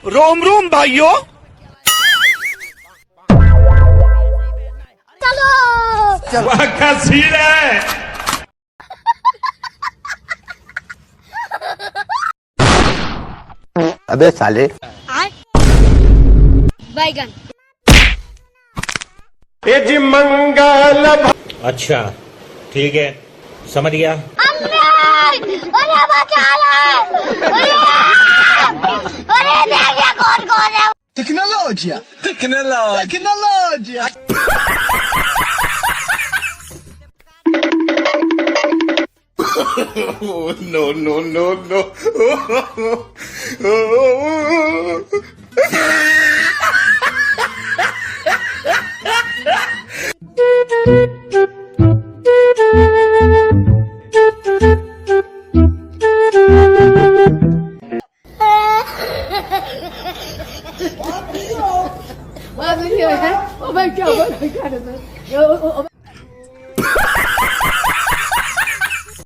रोम रोम भाइयों। वाह क्या सीन है। अबे साले बैगन। ये जी मंगल। अच्छा ठीक है, समझ गया। अरे बचा ले। अरे देखिए कौन कौन है। टेक्नोलॉजिया टेक्नोलॉजिया। No no no no. Oh my God.